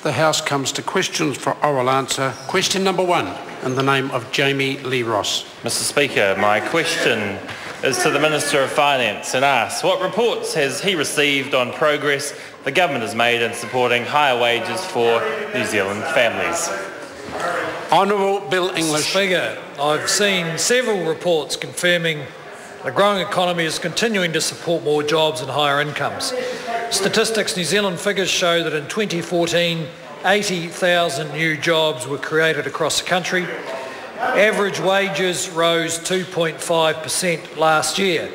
the House comes to questions for oral answer. Question number 1, in the name of Jami-Lee Ross. Mr Speaker, my question is to the Minister of Finance and asks, what reports has he received on progress the government has made in supporting higher wages for New Zealand families? Honourable Bill English. Mr Speaker, I've seen several reports confirming the growing economy is continuing to support more jobs and higher incomes. Statistics New Zealand figures show that in 2014, 80,000 new jobs were created across the country. Average wages rose 2.5% last year.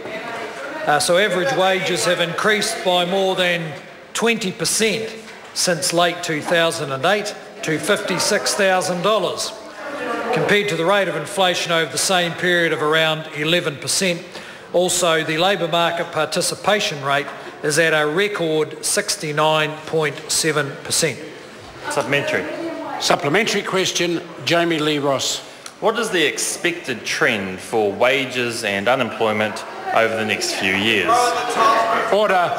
So average wages have increased by more than 20% since late 2008 to $56,000, compared to the rate of inflation over the same period of around 11%. Also, the labour market participation rate is at a record 69.7%. Supplementary. Supplementary question, Jami-Lee Ross. What is the expected trend for wages and unemployment over the next few years? Order.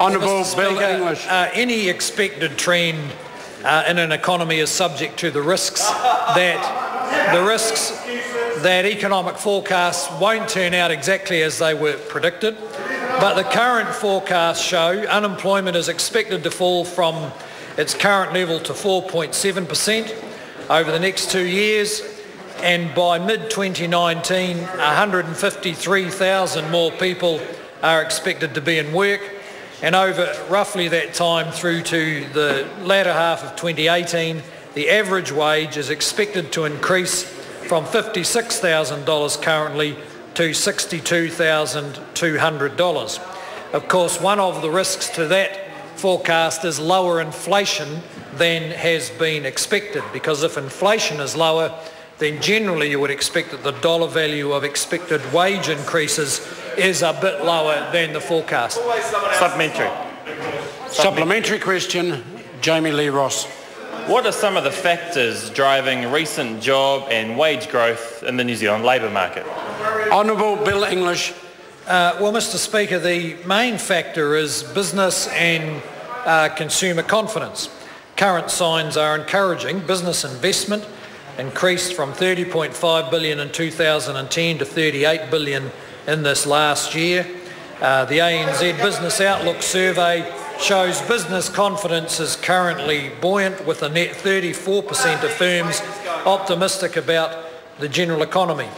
Honourable Bill Speaker, English. Any expected trend in an economy is subject to the risks that economic forecasts won't turn out exactly as they were predicted. But the current forecasts show unemployment is expected to fall from its current level to 4.7% over the next 2 years, and by mid-2019, 153,000 more people are expected to be in work, and over roughly that time through to the latter half of 2018, the average wage is expected to increase from $56,000 currently to $62,200. Of course, one of the risks to that forecast is lower inflation than has been expected, because if inflation is lower, then generally you would expect that the dollar value of expected wage increases is a bit lower than the forecast. Supplementary. Supplementary question, Jami-Lee Ross. What are some of the factors driving recent job and wage growth in the New Zealand labour market? Honourable Bill English. Well, Mr Speaker, the main factor is business and consumer confidence. Current signs are encouraging. Business investment increased from $30.5 billion in 2010 to $38 billion in this last year. The ANZ Business Outlook survey shows business confidence is currently buoyant, with a net 34% of firms optimistic about the general economy.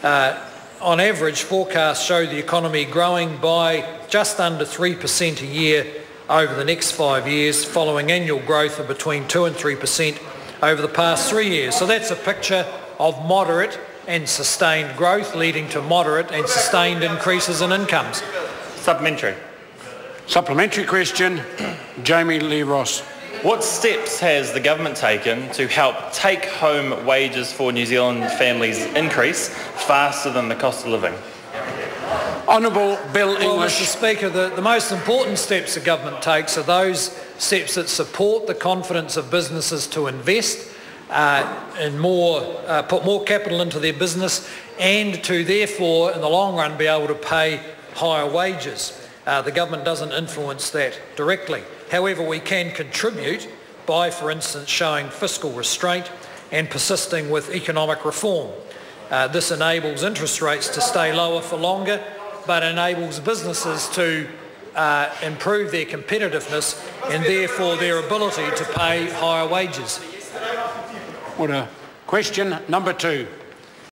On average, forecasts show the economy growing by just under 3% a year over the next 5 years, following annual growth of between 2 and 3% over the past 3 years. So that's a picture of moderate and sustained growth, leading to moderate and sustained increases in incomes. Supplementary. Supplementary question, Jami-Lee Ross. What steps has the government taken to help take-home wages for New Zealand families increase faster than the cost of living? Honourable Bill English. Well, Mr Speaker, the most important steps the government takes are those steps that support the confidence of businesses to invest and put more capital into their business, and to therefore, in the long run, be able to pay higher wages. The government doesn't influence that directly. However, we can contribute by, for instance, showing fiscal restraint and persisting with economic reform. This enables interest rates to stay lower for longer, but enables businesses to improve their competitiveness and therefore their ability to pay higher wages. Order. Question number 2.